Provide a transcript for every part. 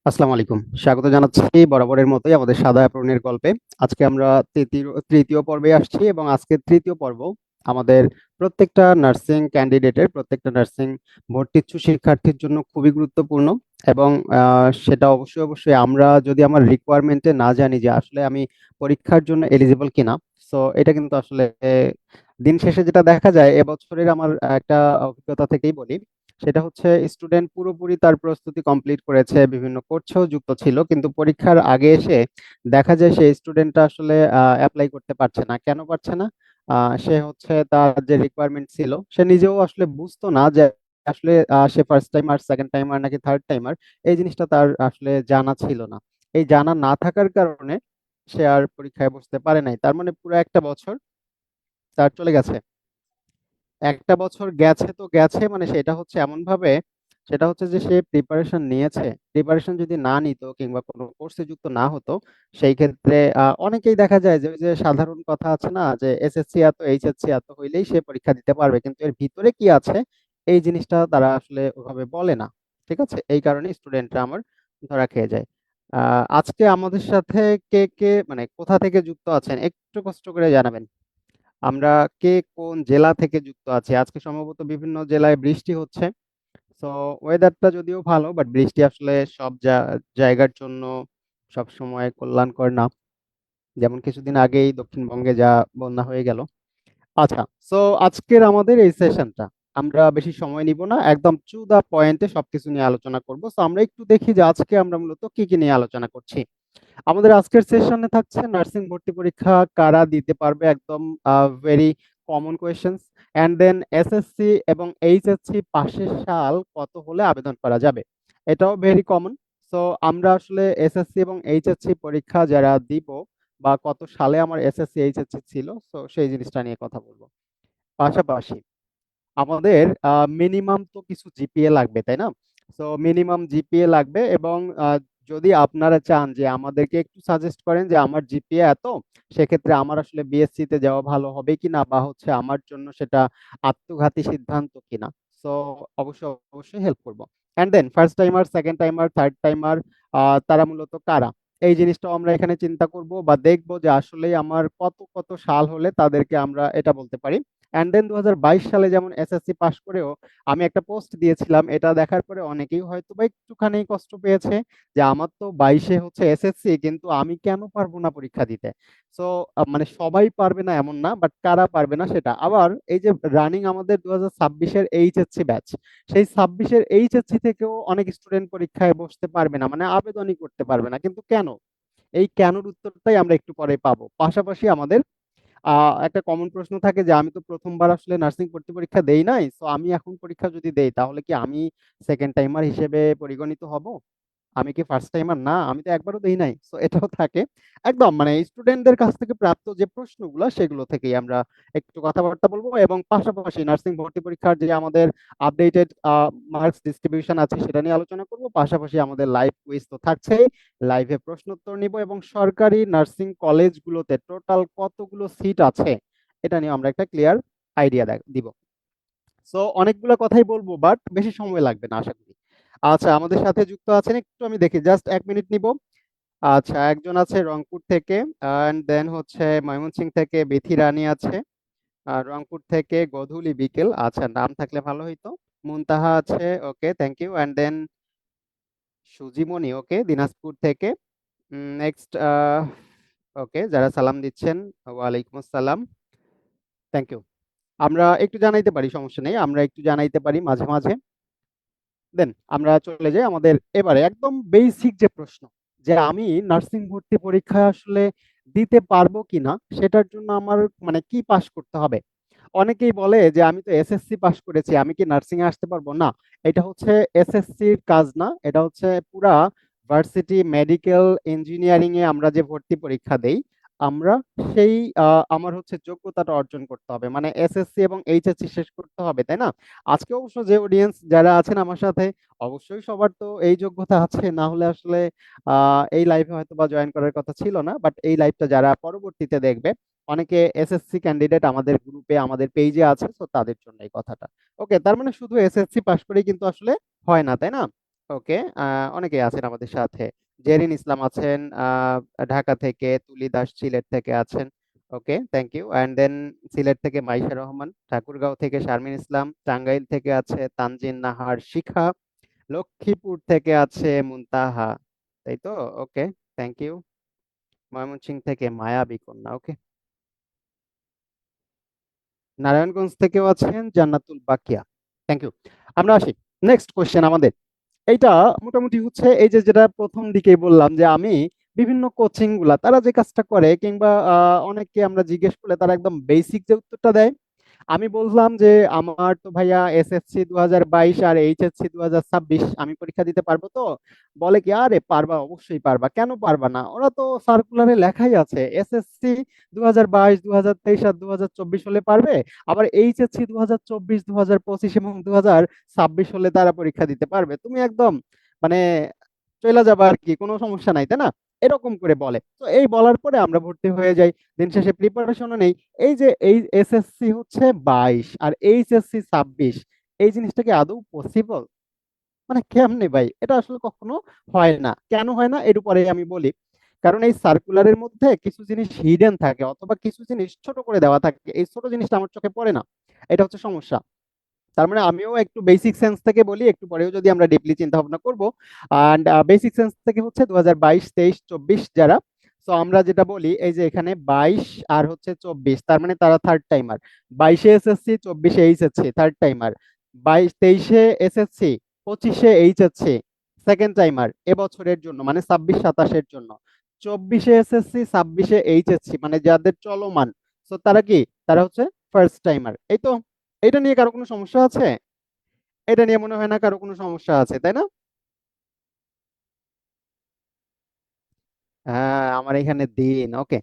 আসসালামু আলাইকুম। স্বাগত জানাচ্ছি বরাবরের মতোই আমাদের সাদা অ্যাপ্রনের গল্পে। আজকে আমরা তৃতীয় পর্বে আসছি এবং আজকের তৃতীয় পর্ব আমাদের প্রত্যেকটা নার্সিং ভর্তিচ্ছু শিক্ষার্থীর জন্য খুবই গুরুত্বপূর্ণ এবং সেটা অবশ্যই আমরা যদি আমার রিকোয়ারমেন্টে না জানি যে আসলে আমি পরীক্ষার জন্য এলিজিবল কিনা। সো এটা কিন্তু আসলে দিন শেষে যেটা দেখা যায় এবছরের আমার একটা অভিজ্ঞতা থেকেই বলি। সেটা হচ্ছে স্টুডেন্ট পুরোপুরি তার প্রস্তুতি কমপ্লিট করেছে, বিভিন্ন কোর্সেও যুক্ত ছিল, কিন্তু পরীক্ষার আগে এসে দেখা যায় সেই স্টুডেন্টটা আসলে অ্যাপ্লাই করতে পারছে না। কেন পারছে না? সে হচ্ছে তার যে রিকোয়ারমেন্ট ছিল সে নিজেও আসলে বুঝতো না যে আসলে সে ফার্স্ট টাইমার, সেকেন্ড টাইমার নাকি থার্ড টাইমার। এই জিনিসটা তার আসলে জানা ছিল না। এই জানা না থাকার কারণে সে আর পরীক্ষায় বসতে পারে নাই। তার মানে পুরো একটা বছর তার চলে গেছে। একটা বছর গেছে তো গেছে, মানে সেটা হচ্ছে যে সে প্রিপারেশন নিয়েছে। প্রিপারেশন যদি না নিত কিংবা কোনো কোর্সে যুক্ত না হতো, সেই ক্ষেত্রে অনেকেই দেখা যায় যে ওই যে সাধারণ কথা আছে না, যে এসএসসি এত এইচএসসি এত হইলেই সে পরীক্ষা দিতে পারবে, কিন্তু এর ভিতরে কি আছে এই জিনিসটা তারা আসলে ওভাবে বলে না। ঠিক আছে, এই কারণে স্টুডেন্টরা আমার ধরা খেয়ে যায়। আজকে আমাদের সাথে কে কে মানে কোথা থেকে যুক্ত আছেন একটু কষ্ট করে জানাবেন। আমরা কে কোন জেলা থেকে যুক্ত আছি? আজকে সম্ভবত বিভিন্ন জেলায় বৃষ্টি হচ্ছে। তো ওয়েদারটা যদিও ভালো, বাট বৃষ্টি আসলে সব জায়গার জন্য সব সময় কল্যাণকর না। যেমন কিছুদিন আগেই দক্ষিণবঙ্গে যা বন্যা হয়ে গেল। আচ্ছা, সো আজকের আমাদের এই সেশনটা আমরা বেশি সময় নিব না, একদম টু দা পয়েন্টে সবকিছু নিয়ে আলোচনা করব। সো আমরা একটু দেখি যে আজকে আমরা মূলত কি কি নিয়ে আলোচনা করছি। আমাদের আজকের সেশনে থাকছে নার্সিং ভর্তি পরীক্ষা কারা দিতে পারবে, একদম very common questions. And then SSC এবং এইচএসসি পাশের সাল কত হলে আবেদন করা যাবে, এটাও ভেরি কমন। সো আমরা আসলে এসএসসি এবং এইচএসসি পরীক্ষা যারা দিব বা কত সালে আমার এসএসসি এইচএসসি ছিল, সো সেই জিনিসটা নিয়ে কথা বলবো। পাশাপাশি আমাদের মিনিমাম তো কিছু জিপিএ লাগবে, তাই না? সো মিনিমাম জিপিএ লাগবে এবং যদি আপনারা চান যে আমাদেরকে একটু সাজেস্ট করেন যে আমার জিপিএ এত, সেক্ষেত্রে আমার আসলে বিএসসি তে যাওয়া ভালো হবে কিনা বা হচ্ছে আমার জন্য সেটা আত্মঘাতী সিদ্ধান্ত কিনা। সো অবশ্যই হেল্প করব। And then first timer, second timer, third timer তারা মূলত কারা, এই জিনিসটাও আমরা এখানে চিন্তা করব বা দেখব যে আসলে আমার কত কত সাল হলে তাদেরকে আমরা এটা বলতে পারি। অ্যান্ড দেন 2022 সালে যেমন এসএসসি পাশ করেও আমি একটা পোস্ট দিয়েছিলাম, এটা দেখার পরে অনেকেই হয়তো বা একটুখানি কষ্ট পেয়েছে যে আমার তো 22-এ হচ্ছে এসএসসি, কিন্তু আমি কেন পারবো না পরীক্ষা দিতে। সো মানে সবাই পারবে না এমন না, বাট কারা পারবে না সেটা। আবার এই যে রানিং আমাদের 2026-এর এইচএসসি ব্যাচ, সেই 26-এর এইচএসসি থেকেও অনেক স্টুডেন্ট পরীক্ষায় বসতে পারবে না, মানে আবেদনই করতে পারবে না। কিন্তু কেন? এই কেনর উত্তরটাই আমরা একটু পরে পাবো। পাশাপাশি আমাদের একটা কমন প্রশ্ন থাকে যে আমি তো প্রথমবার আসলে নার্সিং ভর্তি পরীক্ষা দেই নাই, তো আমি এখন পরীক্ষা যদি দেই তাহলে কি আমি সেকেন্ড টাইমার হিসেবে পরিগণিত হব? আমি কি ফার্স্ট টাইমার না? আমি তো একবারও দেই নাই। সো এটাও থাকে। একদম মানে স্টুডেন্টদের কাছ থেকে প্রাপ্ত যে প্রশ্নগুলো সেগুলো থেকেই আমরা একটু কথাবার্তা বলবো এবং পাশাপাশি নার্সিং ভর্তি পরীক্ষার যে আমাদের আপডেটেড মার্কস ডিস্ট্রিবিউশন আছে সেটা নিয়ে আলোচনা করব। পাশাপাশি আমাদের লাইভ কুইজ তো থাকছেই। লাইভে প্রশ্ন উত্তর নিব এবং সরকারি নার্সিং কলেজগুলোতে টোটাল কতগুলো সিট আছে এটা নিয়ে আমরা একটা ক্লিয়ার আইডিয়া দিব। সো অনেকগুলো কথাই বলবো, বাট বেশি সময় লাগবে না আশা করি। আচ্ছা, আমাদের সাথে যুক্ত আছেন একটু আমি দেখি, জাস্ট 1 মিনিট নিব। আচ্ছা, একজন আছে রংপুর থেকে, অ্যান্ড দেন হচ্ছে ময়মনসিংহ থেকে বিথি রানী আছে, আর রংপুর থেকে গধূলি বিকেল, আচ্ছা নাম থাকলে ভালো হইতো। মুনতাহা আছে, okay thank you. And then Sujimoni, okay Dinajpur থেকে। নেক্সট, ওকে যারা সালাম দিচ্ছেন, ওয়ালাইকুম আসসালাম, থ্যাংক ইউ। আমরা একটু জানাইতে পারি, সমস্যা নেই, আমরা একটু জানাইতে পারি মাঝে মাঝে। দেন আমরা চলে যাই আমাদের এবারে একদম বেসিক যে প্রশ্ন, যে আমি নার্সিং ভর্তি পরীক্ষা আসলে দিতে পারবো কিনা, সেটার জন্য আমার মানে কি পাশ করতে হবে। অনেকেই বলে যে আমি তো এসএসসি পাশ করেছি, আমি কি নার্সিং এ আসতে পারবো না। এটা হচ্ছে এসএসসির কাজ না, এটা হচ্ছে পুরা ভার্সিটি মেডিকেল ইঞ্জিনিয়ারিং এ আমরা যে ভর্তি পরীক্ষা দেই, আমরা সেই আমার হচ্ছে যোগ্যতাটা অর্জন করতে হবে, মানে এসএসসি এবং এইচএসসি শেষ করতে হবে, তাই না? আজকে অবশ্য যে অডিয়েন্স যারা আছেন আমার সাথে, অবশ্যই সবার তো এই যোগ্যতা আছে, না হলে আসলে এই লাইভে হয়তো বা জয়েন করার কথা ছিল না। বাট এই লাইভটা যারা পরবর্তীতে দেখবে, অনেকে এসএসসি ক্যান্ডিডেট আমাদের গ্রুপে আমাদের পেজে আছে, তো তাদের জন্য এই কথাটা। ওকে, তার মানে শুধু এসএসসি পাস করেই কিন্তু আসলে হয় না, তাই না? ওকে, অনেকেই আছেন আমাদের সাথে। জেরিন ইসলাম আছেন ঢাকা থেকে, তুলি দাস সিলেট থেকে আছেন। Okay, thank you. And then Sylhet থেকে মাইশা রহমান, ঠাকুরগাঁও থেকে শারমিন ইসলাম, টাঙ্গাইল থেকে আছে তানজিন নাহার শিখা, লক্ষ্মীপুর থেকে আছে মুনতাহা, তাই তো? ওকে, থ্যাংক ইউ। ময়মনসিংহ থেকে মায়াবী কন্যা, ওকে। নারায়ণগঞ্জ থেকেও আছেন জান্নাতুল বাকিয়া, থ্যাংক ইউ। আমরা আসি নেক্সট কোশ্চেন আমাদের। এইটা মোটামুটি হচ্ছে এই যে যেটা প্রথম দিকেই বললাম যে আমি বিভিন্ন কোচিং গুলা তারা যে কাজটা করে, কিংবা অনেককে আমরা জিজ্ঞেস করলে তারা একদম বেসিক যে উত্তরটা দেয়। আমি বললাম যে আমার তো ভাইয়া এসএসসি 2022 আর এইচএসসি 2026, আমি পরীক্ষা দিতে পারবো তো? বলে কি, আরে পারবা, অবশ্যই পারবা, কেন পারবা না? ওরা তো সার্কুলারে লেখাই আছে এসএসসি 2022, 2023 আর 2024 হলে পারবে, আবার এইচএসসি 2024, 2025 এবং 2026 হলে তারা পরীক্ষা দিতে পারবে। তুমি একদম মানে চলে যাবা আর কি, কোনো সমস্যা নাই, তাই না? এরকম করে বলে। তো এই বলার পরে আমরা ভর্তি হয়ে যাই, দিন শেষে প্রিপারেশনও নেই। এই যে এই এসএসসি হচ্ছে 22 আর এইচএসসি 26, এই জিনিসটা কি আদৌ পসিবল? মানে কেমনে ভাই, এটা আসলে কখনো হয় না। কেন হয় না এর উপরে আমি বলি। কারণ এই সার্কুলারের মধ্যে কিছু জিনিস হিডেন থাকে, অথবা কিছু জিনিস ছোট করে দেওয়া থাকে, এই ছোট জিনিসটা আমার চোখে পড়ে না। এটা হচ্ছে সমস্যা। তার মানে আমিও একটু বেসিক সেন্স থেকে বলি, একটু পরেও যদি আমরা ডিপলি চিন্তা ভাবনা করবো। অ্যান্ড বেসিক সেন্স থেকে হচ্ছে 2022, 23, 24 যারা, তো আমরা যেটা বলি এই যে এখানে 22 আর হচ্ছে 24, তার মানে তারা থার্ড টাইমার। 22-এ এসএসসি, 24-এ এইচএসসি, থার্ড টাইমার। 23-এ এসএসসি, 25-এ এইচএসসি, সেকেন্ড টাইমার এবছরের জন্য, মানে 26-27-এর জন্য। 24-এ এসএসসি, 26-এ এইচএসসি, মানে যাদের চলমান, তো তারা কি, তারা হচ্ছে ফার্স্ট টাইমার। এই তো, এটা নিয়ে কারো কোনো সমস্যা আছে? এটা নিয়ে মনে হয় না কারো কোনো সমস্যা আছে, তাই না? হ্যাঁ, আমার এখানে দিন, ওকে।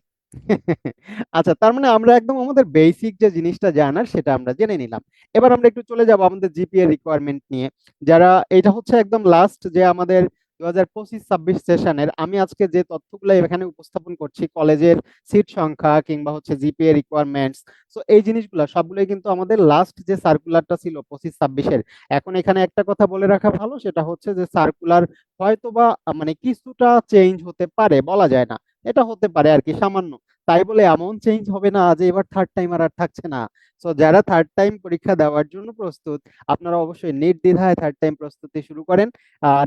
আচ্ছা, তার মানে আমরা একদম আমাদের বেসিক যে জিনিসটা জানার সেটা আমরা জেনে নিলাম। এবার আমরা একটু চলে যাব আমাদের জিপিএ রিকোয়ারমেন্ট নিয়ে। যারা, এটা হচ্ছে একদম লাস্ট যে আমাদের 2025-26 সেশনের আমি আজকে যে তথ্যগুলো এখানে উপস্থাপন করছি, কলেজের সিট সংখ্যা কিংবা হচ্ছে জিপিএ রিকোয়ারমেন্টস, তো এই জিনিসগুলো সবগুলোই কিন্তু আমাদের লাস্ট যে সার্কুলারটা ছিল 25-26-এর। এখন এখানে একটা কথা বলে রাখা ভালো, সেটা হচ্ছে যে সার্কুলার হয়তোবা মানে কিছুটা চেঞ্জ হতে পারে, বলা যায় না। এটা হতে পারে আর কি, সামান্য। তাই বলে এমন চেঞ্জ হবে না যে এবার থার্ড টাইমার আর থাকছে না। সো যারা থার্ড টাইম পরীক্ষা দেওয়ার জন্য প্রস্তুত, আপনারা অবশ্যই নির্দ্বিধায় থার্ড টাইম প্রস্তুতি শুরু করেন,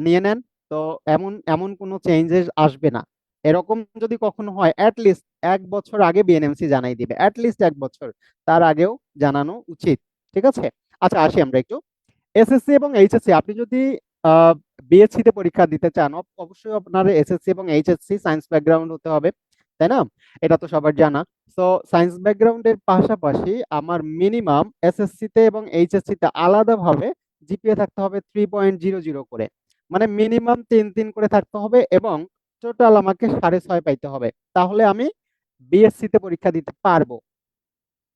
নিয়ে নেন। তো এমন এমন কোনো চেঞ্জেস আসবে না। এরকম যদি কখনো হয়, অ্যাট লিস্ট 1 বছর আগে বিএনএমসি জানাই দিবে, অ্যাট লিস্ট 1 বছর, তার আগেও জানানো উচিত। ঠিক আছে? আচ্ছা, আসি আমরা একটু এসএসসি এবং এইচএসসি। আপনি যদি বিএসসি তে পরীক্ষা দিতে চান, অবশ্যই আপনার এসএসসি এবং এইচএসসি সায়েন্স ব্যাকগ্রাউন্ড হতে হবে, তাই না? এটা তো সবার জানা। তো সায়েন্স ব্যাকগ্রাউন্ডের পাশাপাশি আমার মিনিমাম এসএসসি তে এবং এইচএসসি তে আলাদাভাবে জিপিএ থাকতে হবে 3.00 করে, মানে মিনিমাম 3-3 করে থাকতে হবে, এবং টোটাল আমাকে 6.5 পাইতে হবে। তাহলে আমি বিএসসি তে পরীক্ষা দিতে পারবো,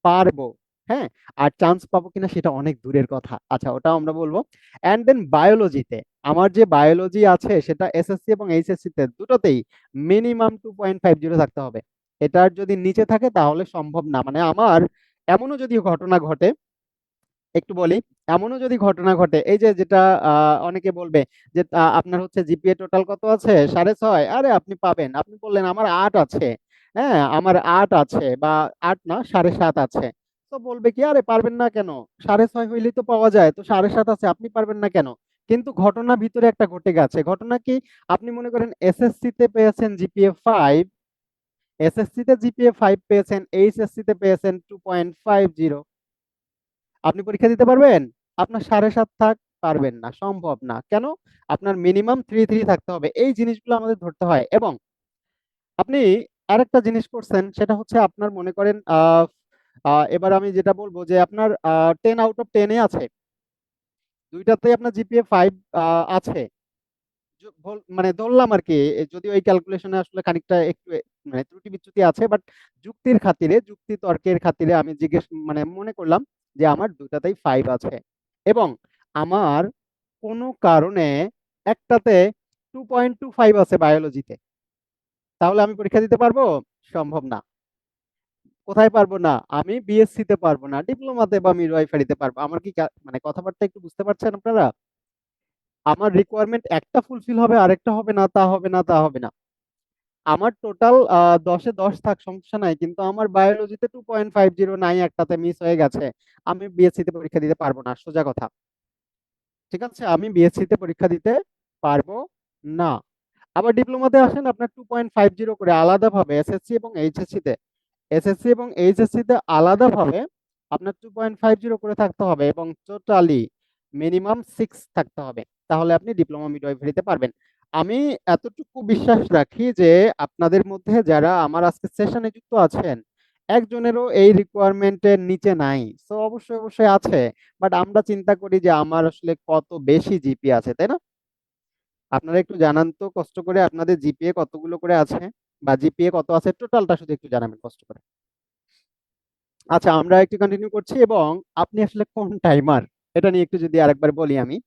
পারবো। হ্যাঁ, আর চান্স পাবো কিনা সেটা অনেক দূরের কথা। আচ্ছা, ওটাও আমরা বলবো। অ্যান্ড দেন বায়োলজিতে, আমার যে বায়োলজি আছে সেটা এসএসসি এবং এইচএসসি তে দুটোতেই মিনিমাম 2.50 থাকতে হবে। এটার যদি নিচে থাকে তাহলে সম্ভব না। মানে আমার এমনও যদি ঘটনা ঘটে, একটু বলি, এমনও যদি ঘটনা ঘটে, এই যে যেটা অনেকে বলবে যে আপনার হচ্ছে জিপিএ টোটাল কত আছে, 6.5, আরে আপনি পাবেন, আপনি বললেন আমার 8 আছে, হ্যাঁ আমার 8 আছে, বা 8 না 7.5 আছে, তো বলবে কি, আরে পারবেন না কেন, 6.5 হইলেই তো পাওয়া যায়, তো 7.5 আছে, আপনি পারবেন না কেন? কিন্তু ঘটনা ভিতরে একটা ঘটে গেছে। ঘটনা কি? আপনি মনে করেন এসএসসি তে পেয়েছেন জিপিএ 5, এসএসসি তে জিপিএ 5 পেয়েছেন, এইচএসসি তে পেয়েছেন 2.50, আপনি পরীক্ষা দিতে পারবেন? আপনার 7.5 থাক, পারবেন না, সম্ভব না। কেন? আপনার মিনিমাম 3-3 থাকতে হবে। এই জিনিসগুলো আমাদের ধরতে হয়। এবং আপনি আরেকটা জিনিস করছেন, সেটা হচ্ছে আপনার মনে করেন এবার আমি যেটা বলবো যে আপনার 10 আউট অফ 10 আছে, দুইটাতেই আপনার জিপিএ 5 আছে, মানে ধরলাম আর কি। যদিও এই ক্যালকুলেশনে আসলে খানিকটা একটু মানে ত্রুটি বিচ্যুতি আছে, বাট যুক্তির খাতিরে, যুক্তি তর্কের খাতিরে আমি জিজ্ঞেস মানে মনে করলাম যে আমার দুটাতেই 5 আছে, এবং আমার কোনো কারণে একটাতে 2.25 আছে বায়োলজিতে, তাহলে আমি পরীক্ষা দিতে পারবো? সম্ভব না। কোথায় পারবো না? আমি বিএসসি তে পারবো না, ডিপ্লোমাতে বা মিডওয়াইফারিতে পারবো। আমার কি মানে কথাবার্তা একটু বুঝতে পারছেন আপনারা? আমার রিকোয়ারমেন্ট একটা ফুলফিল হবে আরেকটা হবে না, তা হবে না, তা হবে না। আমার টোটাল 10-এ 10 থাক, সমস্যা নাই, কিন্তু আমার বায়োলজিতে 2.50 নাই, একটাতে মিস হয়ে গেছে, আমি বিএসসি তে পরীক্ষা দিতে পারবো না, সোজা কথা। ঠিক আছে, আমি বিএসসি তে পরীক্ষা দিতে পারবো না। আবার ডিপ্লোমাতে আসেন, আপনার 2.50 করে আলাদাভাবে এসএসসি এবং এইচএসসি তে, এসএসসি এবং এইচএসসি তে আলাদাভাবে আপনার 2.50 করে থাকতে হবে, এবং টোটালি মিনিমাম 6 থাকতে হবে, তাহলে আপনি ডিপ্লোমা মিডওয়াইফারিতে পারবেন। আমি এতটুকু বিশ্বাস রাখি যে আপনাদের মধ্যে যারা আমার আজকে সেশনে যুক্ত আছেন, একজনেরও এই রিকোয়ারমেন্টের নিচে নাই। সো অবশ্যই অবশ্যই আছে, বাট আমরা চিন্তা করি যে আমার আসলে কত বেশি জিপি আছে, তাই না? আপনারা একটু জানান তো কষ্ট করে আপনাদের জিপিএ কতগুলো করে আছে, বা জিপিএ কত আছে টোটালটা শুধু একটু জানাবেন কষ্ট করে। আচ্ছা, আমরা একটু কন্টিনিউ করছি, এবং আপনি আসলে কোন টাইমার এটা নিয়ে একটু যদি আরেকবার বলি আমি।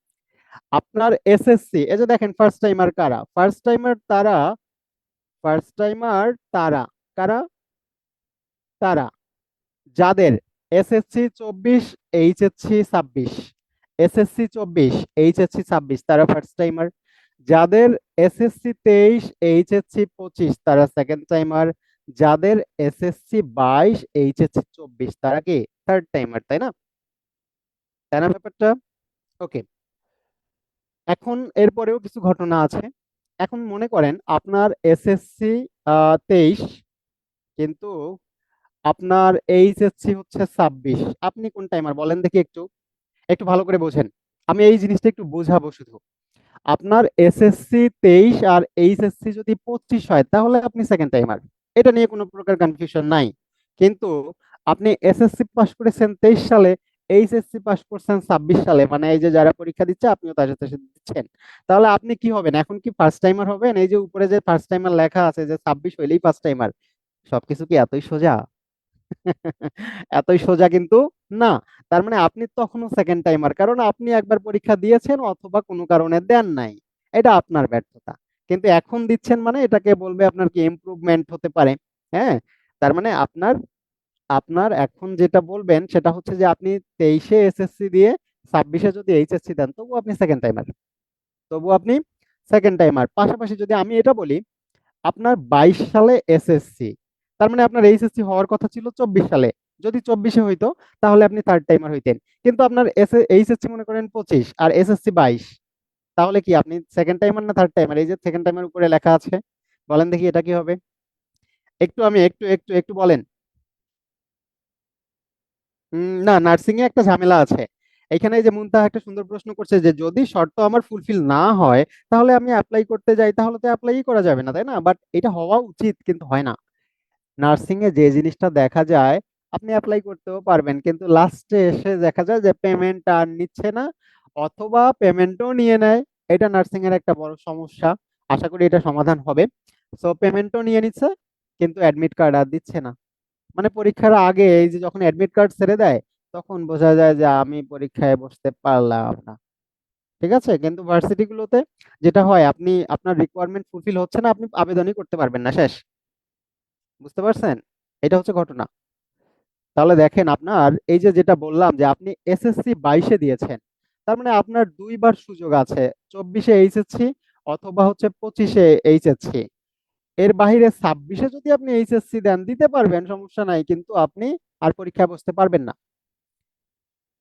আপনার এসএসসি, এই যে দেখেন ফার্স্ট টাইমার কারা, ফার্স্ট টাইমার তারা, ফার্স্ট টাইমার তারা কারা, তারা যাদের এসএসসি 24, এইচএসসি 26, এসএসসি 24, এইচএসসি 26, তারা ফার্স্ট টাইমার। যাদের এসএসসি 23, এইচএসসি 25, তারা সেকেন্ড টাইমার। যাদের এসএসসি 22, এইচএসসি 24, তারা কি থার্ড টাইমার, তাই না? তাই না ব্যাপারটা? ওকে। এখন এরপরেও কিছু ঘটনা আছে। এখন মনে করেন আপনার এসএসসি 23, কিন্তু আপনার এইচএসসি হচ্ছে 26, আপনি কোন টাইমার বলেন দেখি, একটু একটু ভালো করে বোঝেন। আমি এই জিনিসটা একটু বোঝাবো শুধু। আপনার এসএসসি 23 আর এইচএসসি যদি 25 হয়, তাহলে আপনি সেকেন্ড টাইমার, এটা নিয়ে কোনো প্রকার কনফিউশন নাই। কিন্তু আপনি এসএসসি পাস করেছেন 23 সালে, এইচএসসি পাস করছেন 26 সালে, মানে এই যে যারা পরীক্ষা দিচ্ছে আপনিও তার সাথে সাথে দিচ্ছেন, তাহলে আপনি কি হবেন এখন? কি ফার্স্ট টাইমার হবেন? এই যে উপরে যে ফার্স্ট টাইমার লেখা আছে যে 26 হইলেই ফার্স্ট টাইমার, সবকিছু কি এতই সোজা? এতই সোজা কিন্তু না। তার মানে আপনি তখনও সেকেন্ড টাইমার, কারণ আপনি একবার পরীক্ষা দিয়েছেন অথবা কোনো কারণে দেন নাই, এটা আপনার ব্যর্থতা। কিন্তু এখন দিচ্ছেন মানে এটাকে বলবে আপনার কি ইমপ্রুভমেন্ট হতে পারে। হ্যাঁ, তার মানে আপনার, আপনার এখন যেটা বলবেন সেটা হচ্ছে যে আপনি 23-এ এসএসসি দিয়ে 26-এ যদি এইচএসসি দেন, তবু আপনি সেকেন্ড টাইমার, তবু আপনি সেকেন্ড টাইমার। পাশাপাশি যদি আমি এটা বলি, আপনার 22 সালে এসএসসি, তার মানে আপনার এইচএসসি হওয়ার কথা ছিল 24 সালে, যদি 24-এ হইতো তাহলে আপনি থার্ড টাইমার হইতেন। কিন্তু আপনার এইচএসসি মনে করেন 25 আর এসএসসি 22, তাহলে কি আপনি সেকেন্ড টাইমার না থার্ড টাইমার? এই যে সেকেন্ড টাইমার উপরে লেখা আছে, বলেন দেখি এটা কি হবে? একটু আমি একটু একটু একটু বলেন। না, নার্সিং এ একটা ঝামেলা আছে। এখানে এই যে মুনতাহা একটা সুন্দর প্রশ্ন করছে যে যদি শর্ত আমার ফুলফিল না হয়, তাহলে আমি অ্যাপ্লাই করতে যাই, তাহলে তো অ্যাপ্লাই করা যাবে না, তাই না? বাট এটা হওয়া উচিত, কিন্তু হয় না। নার্সিং এ যে জিনিসটা দেখা যায়, আপনি অ্যাপ্লাই করতেও পারবেন, কিন্তু লাস্টে এসে দেখা যায় যে পেমেন্ট আর নিচ্ছে না, অথবা পেমেন্টও নিয়ে নেয়। এটা নার্সিং এর একটা বড় সমস্যা। আশা করি এটা সমাধান হবে। সো পেমেন্টও নিয়ে নিচ্ছে, কিন্তু অ্যাডমিট কার্ড আর দিচ্ছে না। মানে পরীক্ষার আগে এই যে যখন অ্যাডমিট কার্ড ছেড়ে দেয়, তখন বোঝা যায় যে আমি পরীক্ষায় বসতে পারলাম না। ঠিক আছে, কিন্তু ভার্সিটি গুলোতে যেটা হয়, আপনি আপনার রিকোয়ারমেন্ট ফুলফিল হচ্ছে না, আপনি আবেদনই করতে পারবেন না, শেষ। বুঝতে পারছেন? এটা হচ্ছে ঘটনা। তাহলে দেখেন, আপনার এই যে যেটা বললাম যে আপনি এসএসসি 22-এ দিয়েছেন, তার মানে আপনার দুইবার সুযোগ আছে, 24-এ এইচএসসি অথবা হচ্ছে 25-এ এইচএসসি। এর বাইরে 26-এ যদি আপনি এইচএসসি দেন, দিতে পারবেন, সমস্যা নাই, কিন্তু আপনি আর পরীক্ষায় বসতে পারবেন না।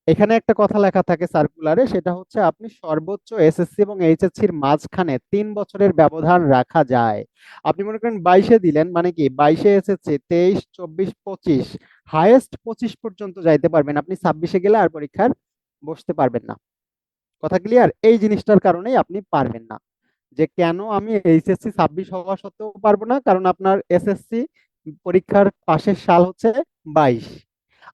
এখানে একটা কথা লেখা থাকে সার্কুলারে, সেটা হচ্ছে আপনি সর্বোচ্চ এসএসসি এবং এইচএসসির মাঝখানে 3 বছরের ব্যবধান রাখা যায়। আপনি মনে করেন 22-এ দিলেন, মানে কি 22-এ এসএসসি, 23, 24, 25, হাইয়েস্ট 25 পর্যন্ত যাইতে পারবেন, আপনি 26-এ গেলে আর পরীক্ষার বসতে পারবেন না। কথা ক্লিয়ার? এই জিনিসটার কারণেই আপনি পারবেন না। যে কেন আমি এইচএসসি 26 হওয়া সত্ত্বেও পারবো না, কারণ আপনার এসএসসি পরীক্ষার পাশের সাল হচ্ছে 22।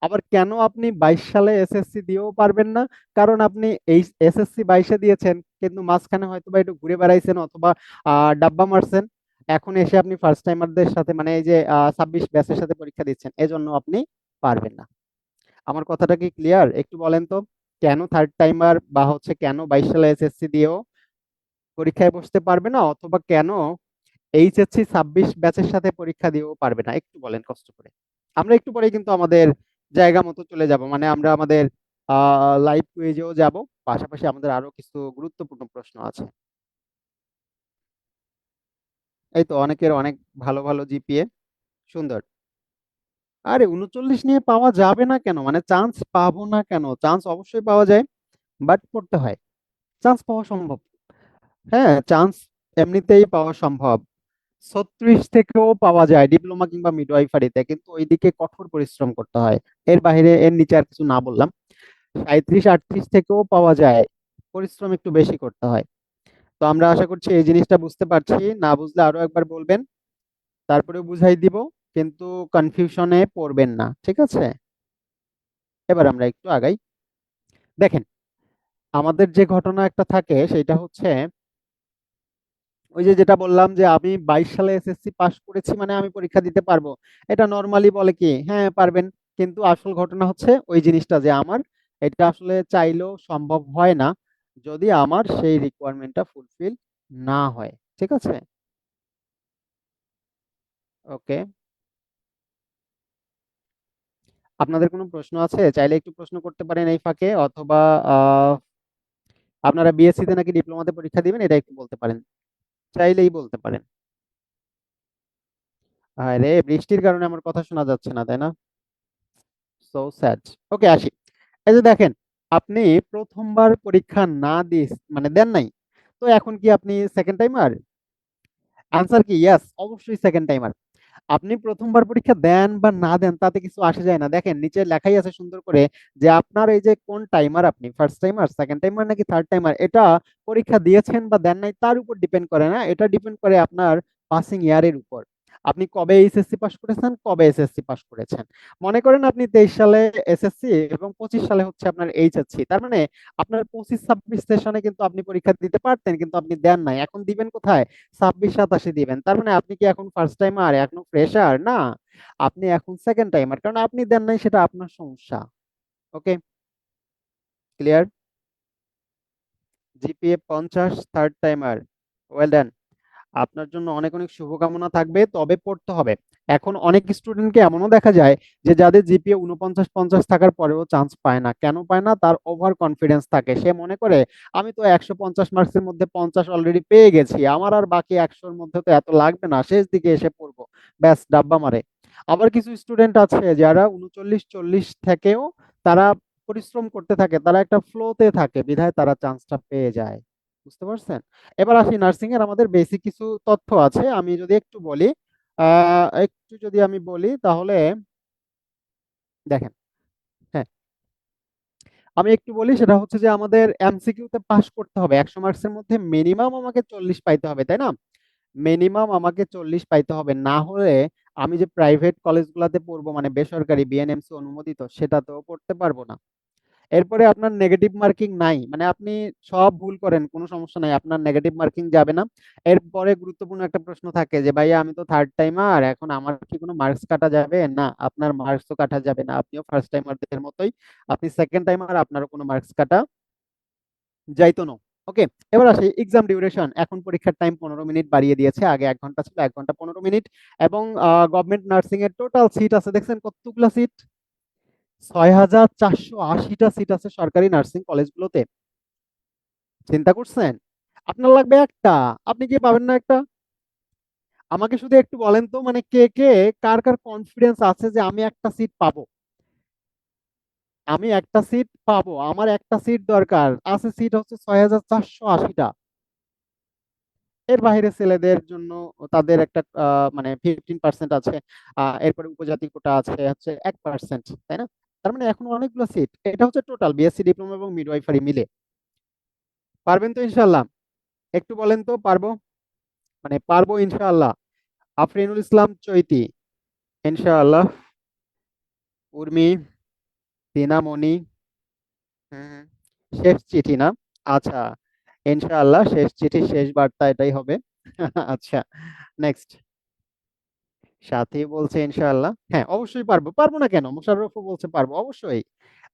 আবার কেন আপনি 22 সালে এসএসসি দিয়েও পারবেন না, কারণ আপনি এই এসএসসি 22-এ দিয়েছেন, কিন্তু মাঝখানে হয়তো বা একটু ঘুরে বেড়াইছেন অথবা ডাব্বা মারছেন, এখন এসে আপনি ফার্স্ট টাইমারদের সাথে, মানে এই যে 26 ব্যাচের সাথে পরীক্ষা দিচ্ছেন, এজন্য আপনি পারবেন না। আমার কথাটা কি ক্লিয়ার? একটু বলেন তো, কেন থার্ড টাইমার বা হচ্ছে কেন 22 সালে এসএসসি দিয়েও পরীক্ষায় বসতে পারবে না, অথবা কেন এইচএসসি 26 ব্যাচের সাথে পরীক্ষা দিয়েও পারবে না, একটু বলেন কষ্ট করে। আমরা একটু পরে কিন্তু আমাদের জায়গা মতো চলে যাব, মানে আমরা আমাদের লাইভ কুইজেও যাব, পাশাপাশি আমাদের আরো কিছু গুরুত্বপূর্ণ প্রশ্ন আছে। এই তো অনেকের অনেক ভালো ভালো জিপিএ, সুন্দর। আরে 39 নিয়ে পাওয়া যাবে না কেন, মানে চান্স পাবো না কেন? চান্স অবশ্যই পাওয়া যায়, বাট পড়তে হয়। চান্স পাওয়া সম্ভব। হ্যাঁ, চান্স এমনিতেই পাওয়া সম্ভব। 36 থেকেও পাওয়া যায় ডিপ্লোমা কিংবা মিডওয়াইফারিতে, কিন্তু ওইদিকে কঠোর পরিশ্রম করতে হয়। এর বাইরে এর নিচে আর কিছু না বললাম। 37 38 থেকেও পাওয়া যায়, পরিশ্রম একটু বেশি করতে হয়। তো আমরা আশা করছি এই জিনিসটা বুঝতে পারছি। না বুঝলে আরো একবার বলবেন, তারপরে বুঝাই দিব, কিন্তু কনফিউশনে পড়বেন না, ঠিক আছে? এবার আমরা একটু আগাই। দেখেন, আমাদের যে ঘটনা একটা থাকে সেটা হচ্ছে, ওই যে যেটা বললাম যে আমি 22 সালে এসএসসি পাশ করেছি মানে আমি পরীক্ষা দিতে পারবো। এটা নর্মালি বলে কি, হ্যাঁ পারবেন। কিন্তু আসল ঘটনা হচ্ছে ওই জিনিসটা যে আমার এটা আসলে চাইলেও সম্ভব হয় না, যদি আমার সেই রিকোয়ারমেন্টটা ফুলফিল না হয়। ঠিক আছে? ওকে। আপনাদের কোনো প্রশ্ন আছে? চাইলে একটু প্রশ্ন করতে পারেন এই ফাঁকে, অথবা আহ আপনারা বিএসসি তে নাকি ডিপ্লোমাতে পরীক্ষা দিবেন, এটা একটু বলতে পারেন। চাইলেই বলতে পারেন। আরে বৃষ্টির কারণে আমার কথা শোনা যাচ্ছে না, তাই না? So sad. ওকে, আসি। এই যে দেখেন, আপনি প্রথমবার পরীক্ষা না দিস মানে দেন নাই, তো এখন কি আপনি সেকেন্ড টাইমার? আনসার কি ইয়েস, অবশ্যই সেকেন্ড টাইমার। আপনি প্রথমবার পরীক্ষা দেন বা না দেন তাতে কিছু আসে যায় না। দেখেন নিচে লেখাই আছে সুন্দর করে যে আপনার এই যে কোন টাইমার, আপনি ফার্স্ট টাইমার, সেকেন্ড টাইমার নাকি থার্ড টাইমার, এটা পরীক্ষা দিয়েছেন বা দেন নাই তার উপর ডিপেন্ড করে না, এটা ডিপেন্ড করে আপনার পাসিং ইয়ারের উপর। আপনি কবে এইচএসসি পাস করেছেন, কবে এসএসসি পাস করেছেন। মনে করেন আপনি 23 সালে এসএসসি এবং 25 সালে হচ্ছে আপনার এইচএসসি, তার মানে আপনার 25 26 সেশনে কিন্তু আপনি পরীক্ষা দিতে পারতেন, কিন্তু আপনি দেন নাই। এখন দিবেন কোথায়? 26 27 দিবেন। তার মানে আপনি কি এখন ফার্স্ট টাইমার, এখন ফ্রেশার না, আপনি এখন সেকেন্ড টাইমার, কারণ আপনি দেন নাই, সেটা আপনার সমস্যা। Okay, clear? GPA 50, third timer, well done. আপনার জন্য অনেক অনেক শুভকামনা থাকবে, তবে পড়তে হবে। এখন অনেক স্টুডেন্টকে এমনও দেখা যায় যে যাদের জিপিএ 49 50 থাকার পরেও চান্স পায় না। কেন পায় না? তার ওভার কনফিডেন্স থাকে। সে মনে করে আমি তো 150 মার্কসের মধ্যে 50 অলরেডি পেয়ে গেছি, আমার আর বাকি 100-র মধ্যে তো এত লাগবে না, শেষ দিকে এসে পড়বো, ব্যাস ডাব্বা মারে। আবার কিছু স্টুডেন্ট আছে যারা 39 40 থেকেও তারা পরিশ্রম করতে থাকে, তারা একটা ফ্লোতে থাকে, বিধায় তারা চান্সটা পেয়ে যায়। বুঝতে পারছেন? এবার আসি, নার্সিং এর আমাদের বেসিক কিছু তথ্য আছে, আমি যদি একটু বলি, একটু যদি আমি বলি তাহলে দেখেন। হ্যাঁ, আমি একটু বলি, সেটা হচ্ছে যে আমাদের এমসিকিউ তে পাস করতে হবে, 100 মার্কসের মধ্যে মিনিমাম আমাকে 40 পাইতে হবে, তাই না? মিনিমাম আমাকে 40 পাইতে হবে, না হলে আমি যে প্রাইভেট কলেজগুলোতে পড়বো, মানে বেসরকারি বিএনএমসি অনুমোদিত, সেটাতেও পড়তে পারবো না। এরপরে আপনার নেগেটিভ মার্কিং নাই, মানে আপনি সব ভুল করেন কোনো সমস্যা নাই, আপনার নেগেটিভ মার্কিং যাবে না। এরপরে গুরুত্বপূর্ণ একটা প্রশ্ন থাকে যে ভাইয়া আমি তো থার্ড টাইমার, এখন আমার কি কোনো মার্কস কাটা যাবে? না, আপনার মার্কস তো কাটা যাবে না, আপনিও ফার্স্ট টাইমারদের মতোই। আপনি সেকেন্ড টাইমার, আপনারও কোনো মার্কস কাটা যাইতো না। ওকে, এবার আসি এক্সাম ডিউরেশন। এখন পরীক্ষার টাইম 15 মিনিট বাড়িয়ে দিয়েছে, আগে 1 ঘন্টা ছিল, 1 ঘন্টা 15 মিনিট। এবং গভর্নমেন্ট নার্সিং এর টোটাল সিট আছে, দেখছেন কতগুলা সিট? 6480টা সিট আছে সরকারি নার্সিং কলেজগুলোতে। চিন্তা করছেন? আপনার লাগবে একটা, আপনি কি পাবেন না একটা? আমাকে শুধু একটু বলেন তো, মানে কে কে, কার কার কনফিডেন্স আছে যে আমি একটা সিট পাবো, আমি একটা সিট পাবো, আমার একটা সিট দরকার আছে, সিট হচ্ছে 6480টা। এর বাইরে ছেলেদের জন্য তাদের একটা মানে 15% আছে, এরপরে উপজাতি কোটা আছে হচ্ছে 1%, তাই না? তার মানে এখন অনেকগুলো সিট, এটা হচ্ছে টোটাল বিএসসি ডিপ্লোমা এবং মিডওয়াইফারি মিলে। পারবেন তো ইনশাল্লাহ? একটু বলেন তো, পারবো? মানে পারবো ইনশাআল্লাহ। আফরিনুল ইসলাম চৈতি, ইনশাআল্লাহ। উর্মি, দিনামণি, হুম, শেষ চিঠি না? আচ্ছা, ইনশাআল্লাহ শেষ চিঠি, শেষ বার্তা এটাই হবে। আচ্ছা, নেক্সট। সাথী বলছে ইনশাআল্লাহ, হ্যাঁ অবশ্যই পারবো, পারবো না কেন? মোশাররফও বলছে পারবো, অবশ্যই।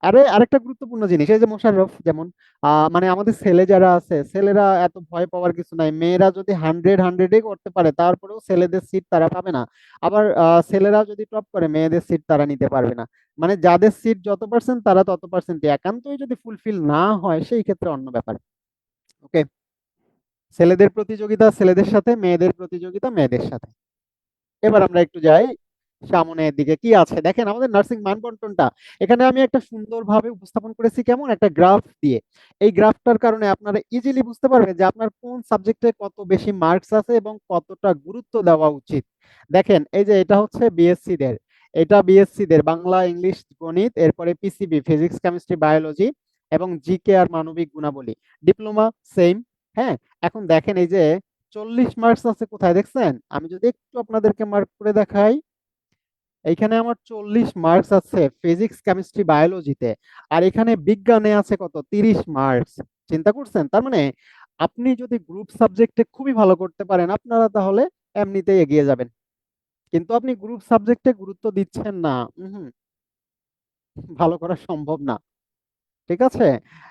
আরে আরেকটা গুরুত্বপূর্ণ জিনিস, এই যে মোশাররফ যেমন মানে আমাদের ছেলে যারা আছে, ছেলেরা এত ভয় পাওয়ার কিছু নাই। মেয়েরা যদি হান্ড্রেডে করতে পারে, তারপরেও ছেলেদের সিট তারা পাবে না। আবার ছেলেরা যদি টপ করে, মেয়েদের সিট তারা নিতে পারবে না। মানে যাদের সিট যত পার্সেন্ট তারা তত পার্সেন্ট, একান্তই যদি ফুলফিল না হয় সেই ক্ষেত্রে অন্য ব্যাপার। ওকে, ছেলেদের প্রতিযোগিতা ছেলেদের সাথে, মেয়েদের প্রতিযোগিতা মেয়েদের সাথে। এবার আমরা একটু যাই সামনের দিকে, কি আছে দেখেন আমাদের নার্সিং মানবন্টনটা। এখানে আমি একটা সুন্দরভাবে উপস্থাপন করেছি, কেমন একটা গ্রাফ দিয়ে। এই গ্রাফটার কারণে আপনারা ইজিলি বুঝতে পারবেন যে আপনার কোন সাবজেক্টে কত বেশি মার্কস আছে এবং কতটা গুরুত্ব দেওয়া উচিত। দেখেন এই যে এটা হচ্ছে বিএসসি দের, এটা বিএসসি দের বাংলা, ইংলিশ, গণিত, এরপরে পিসিবি ফিজিক্স, কেমিস্ট্রি, বায়োলজি এবং জিকে আর মানবিক গুণাবলী। Diploma same. হ্যাঁ, এখন দেখেন এই যে 40 মার্কস আছে কোথায় দেখছেন? আমি যদি একটু আপনাদেরকে মার্ক করে দেখাই, এইখানে আমার 40 মার্কস আছে ফিজিক্স, কেমিস্ট্রি, বায়োলজিতে। আর এখানে বিজ্ঞানে আছে কত? 30 মার্কস। চিন্তা করছেন? তার মানে আপনি যদি গ্রুপ সাবজেক্টে খুবই ভালো করতে পারেন, আপনারা তাহলে এমনিতেই এগিয়ে যাবেন। কিন্তু আপনি গ্রুপ সাবজেক্টে গুরুত্ব দিচ্ছেন না, ভালো করা সম্ভব না। ঠিক আছে?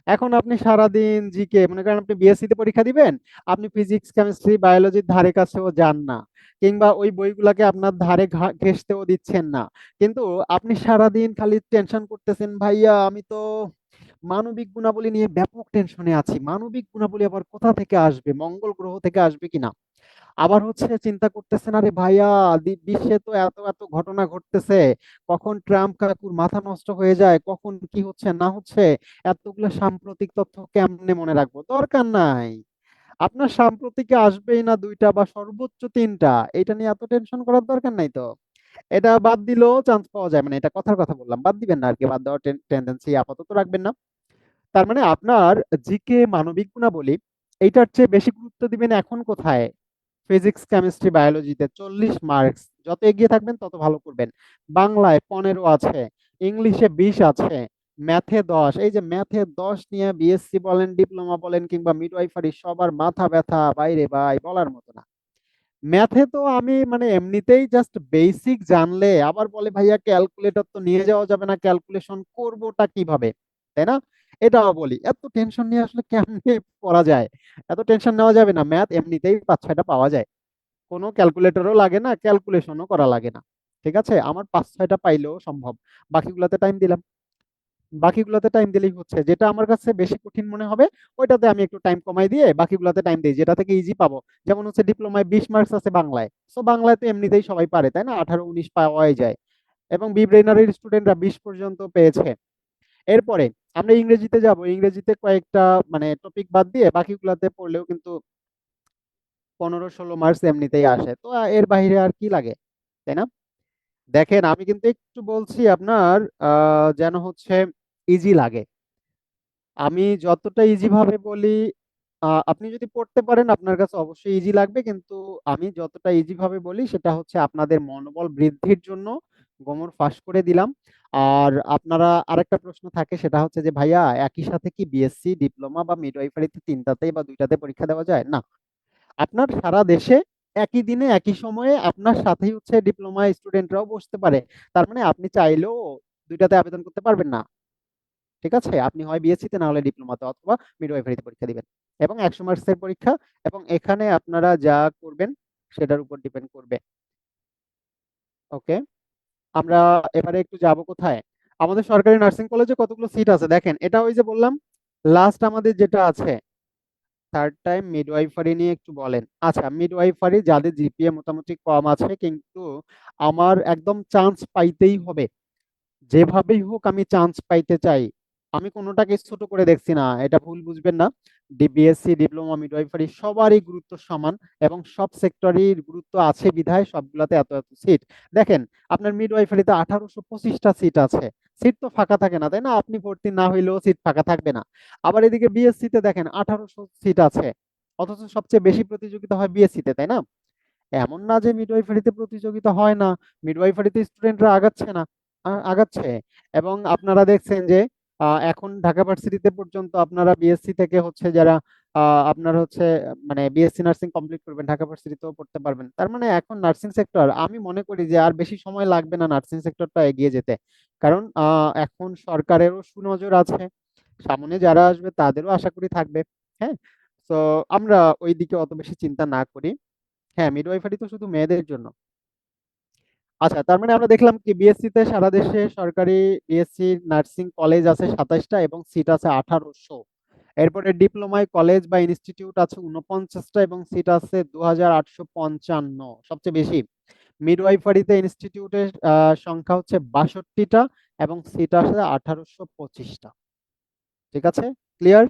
এখন আপনি সারাদিন জিকে, মনে করেন আপনি বিএসসি তে পরীক্ষা দিবেন, আপনি ফিজিক্স, কেমিস্ট্রি, বায়োলজির ধারে কাছেও যান না, কিংবা ওই বইগুলাকে আপনার ধারে ঘেঁষতেও দিচ্ছেন না। কিন্তু আপনি সারাদিন খালি টেনশন করতেছেন, ভাইয়া আমি তো মানবিক গুণাবলী নিয়ে ব্যাপক টেনশনে আছি, মানবিক গুণাবলী আবার কোথা থেকে আসবে, মঙ্গল গ্রহ থেকে আসবে কিনা। আবার হচ্ছে চিন্তা করতেছেন, আরে ভাইয়া বিশ্বে তো এত এত ঘটনা ঘটতেছে, কখন ট্রাম্প কাকুর মাথা নষ্ট হয়ে যায়, কখন কি হচ্ছে না হচ্ছে, এতগুলো সাম্প্রতিক তথ্য কেমনে মনে রাখবো? দরকার নাই। আপনার সাম্প্রতিকে আসবেই না দুইটা বা সর্বোচ্চ তিনটা, এটা নিয়ে এত টেনশন করার দরকার নাই তো। এটা বাদ দিলেও চান্স পাওয়া যায়, মানে এটা কথার কথা বললাম, বাদ দিবেন না আর কি, বাদ দেওয়ার টেন্ডেন্সি আপাতত রাখবেন না। তার মানে আপনার জিকে, মানবিক গুণাবলী, এইটার চেয়ে বেশি গুরুত্ব দিবেন এখন কোথায়? ফিজিক্স, কেমিস্ট্রি, বায়োলজিতে 40 মার্কস। যত এগিয়ে থাকবেন তত ভালো করবেন। বাংলায় 15 আছে, ইংলিশে 20 আছে, ম্যাথে 10। এই যে ম্যাথে 10 নিয়ে বিএসসি বলেন, ডিপ্লোমা বলেন কিংবা মিডওয়াইফারি, সবার মাথা ব্যথা বাইরে ভাই, বলার মতো না। ম্যাথে তো আমি মানে এমনিতেই জাস্ট বেসিক জানলে, আবার বলে ভাইয়া ক্যালকুলেটর তো নিয়ে যাওয়া যাবে না, ক্যালকুলেশন করবোটা কিভাবে, তাই না? এটাও বলি, এত টেনশন নিয়ে আসলে কেমনে পড়া যায়? এত টেনশন নেওয়া যাবে না, ম্যাথ এমনিতেই 5-6টা পাওয়া যায়, কোনো ক্যালকুলেটরও লাগে না, ক্যালকুলেশনও করা লাগে না। ঠিক আছে, আমার 5-6টা পাইলেও সম্ভব। বাকিগুলোতে টাইম দিলাম, বাকিগুলোতে টাইম দিলেই হচ্ছে। যেটা আমার কাছে বেশি কঠিন মনে হবে ওইটাতে আমি একটু টাইম কমাই দিয়ে বাকিগুলোতে টাইম দিই, যেটা থেকে ইজি পাবো। যেমন হচ্ছে ডিপ্লোমায় 20 মার্কস আছে বাংলায়, তো বাংলায় তো এমনিতেই সবাই পারে, তাই না? 18-19 পাওয়াই যায়, এবং বি ব্রেনারের স্টুডেন্টরা 20 পর্যন্ত পেয়েছে। এরপরে আমরা ইংরেজিতে যাব, ইংরেজিতে কয়েকটা মানে টপিক বাদ দিয়ে বাকিগুলোতে পড়লেও কিন্তু 15-16 মার্কস এমনিতেই আসে। তো এর বাইরে আর কি লাগে, তাই না? দেখেন আমি কিন্তু একটু বলছি আপনার যেন হচ্ছে ইজি লাগে। আমি যতটা ইজি ভাবে বলি, আপনি যদি পড়তে পারেন আপনার কাছে অবশ্যই ইজি লাগবে, কিন্তু আমি যতটা ইজি ভাবে বলি সেটা হচ্ছে আপনাদের মনোবল বৃদ্ধির জন্য গোমর ফাঁস করে দিলাম। আর আপনারা আরেকটা প্রশ্ন থাকে, সেটা হচ্ছে যে ভাইয়া একই সাথে কি বিএসসি, ডিপ্লোমা বা মিডওয়াইফারিতে তিনটাতেই বা দুইটাতে পরীক্ষা দেওয়া যায়? না, আপনার সারা দেশে একই দিনে একই সময়ে আপনার সাথেই হচ্ছে ডিপ্লোমা স্টুডেন্টরাও বসতে পারে। তার মানে আপনি চাইলেও দুইটাতে আবেদন করতে পারবেন না। ঠিক আছে, আপনি হয় বিএসসি তে, না হলে ডিপ্লোমাতে অথবা মিডওয়াইফারিতে পরীক্ষা দিবেন, এবং 100 মার্কসের পরীক্ষা। এবং এখানে আপনারা যা করবেন সেটার উপর ডিপেন্ড করবে। ওকে, আমরা এবারে একটু যাব কোথায়? আমাদের সরকারি নার্সিং কলেজে কতগুলো সিট আছে দেখেন, এটা ওই যে বললাম লাস্ট আমাদের যেটা আছে। থার্ড টাইম মিডওয়াইফারি নিয়ে একটু বলেন। আচ্ছা, মিডওয়াইফারি যাদের জিপিএ মোটামুটি কম আছে, কিন্তু আমার একদম চান্স পাইতেই হবে, যেভাবেই হোক আমি চান্স পাইতে চাই। আমি কোনোটাকে ছোট করে দেখছি না, এটা ভুল বুঝবেন না। বিএসসি, ডিপ্লোমা, মিডওয়াইফারি সবারই গুরুত্ব সমান, এবং সব সেক্টরের গুরুত্ব আছে বিধায় সবগুলাতে এত এত সিট। দেখেন আপনার মিডওয়াইফারিতে 1825টা সিট আছে, সিট তো ফাঁকা থাকে না, তাই না? আপনি ভর্তি না হইলেও সিট ফাঁকা থাকবে না। আবার এদিকে বিএসসি তে দেখেন 1800 সিট আছে, অথচ সবচেয়ে বেশি প্রতিযোগিতা হয় বিএসসি তে, তাই না? এমন না যে মিডওয়াইফারিতে প্রতিযোগিতা হয় না, মিডওয়াইফারিতে স্টুডেন্টরা আগাচ্ছে না, আগাচ্ছে। এবং আপনারা দেখছেন যে এখন ঢাকা ভার্সিটিতে পর্যন্ত আপনারা বিএসসি থেকে হচ্ছে যারা আপনার হচ্ছে মানে বিএসসি নার্সিং কমপ্লিট করবেন, ঢাকা ভার্সিটিতেও পড়তে পারবেন। তার মানে এখন নার্সিং সেক্টর আমি মনে করি যে আর বেশি সময় লাগবে না নার্সিং সেক্টরটা এগিয়ে যেতে। কারণ এখন সরকারেরও সুনজর আছে, সামনে যারা আসবে তাদেরও আশা করি থাকবে। হ্যাঁ, তো আমরা ওই দিকে অত বেশি চিন্তা না করি। হ্যাঁ, মিডওয়াইফারি তো শুধু মেয়েদের জন্য। আচ্ছা, তার মানে আমরা দেখলাম কি বিএসসি তে সারা দেশে সরকারি বিএসসি নার্সিং কলেজ আছে 27টা এবং সিট আছে 1800। এরপরে ডিপ্লোমায় কলেজ বা ইনস্টিটিউট আছে 49টা এবং সিট আছে 2855, সবচেয়ে বেশি। মিডওয়াইফারিতে ইনস্টিটিউটের সংখ্যা হচ্ছে 62টা এবং সিট আছে 1825টা। ঠিক আছে, ক্লিয়ার?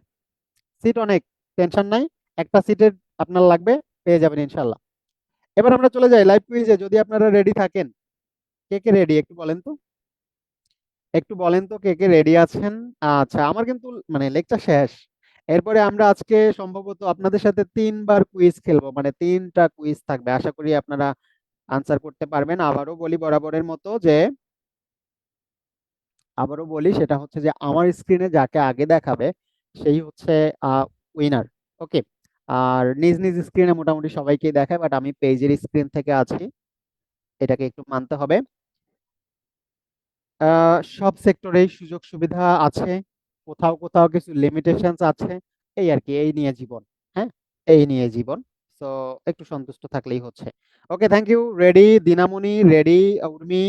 সিট অনেক, টেনশন নাই। একটা সিটের আপনার লাগবে, পেয়ে যাবেন ইনশাল্লাহ। এবার আমরা চলে যাই লাইভ কুইজে, যদি আপনারা রেডি থাকেন। কে কে রেডি একটু বলেন তো, একটু বলেন তো কে কে রেডি আছেন। আচ্ছা, আমার কিন্তু মানে লেকচার শেষ। এরপরে আমরা আজকে সম্ভবত আপনাদের সাথে 3বার কুইজ খেলবো, মানে 3টা কুইজ থাকবে। আশা করি আপনারা আনসার করতে পারবেন। আবারও বলি বরাবরের মতো যে, আবারও বলি সেটা হচ্ছে যে আমার স্ক্রিনে যাকে আগে দেখাবে সেই হচ্ছে উইনার। ওকে, আর নিজ নিজ স্ক্রিনে মোটামুটি সবাইকে দেখায়, বাট আমি পেজের স্ক্রিন থেকে আছি, এটাকে একটু মানতে হবে। সব সেক্টরেই সুযোগ সুবিধা আছে, কোথাও কোথাও কিছু লিমিটেশনস আছে। এই আর কি, এই নিয়ে জীবন। হ্যাঁ, এই নিয়ে জীবন। তো একটু সন্তুষ্ট থাকলেই হচ্ছে। Okay, thank you. Ready Dinamoni, ready Urmi,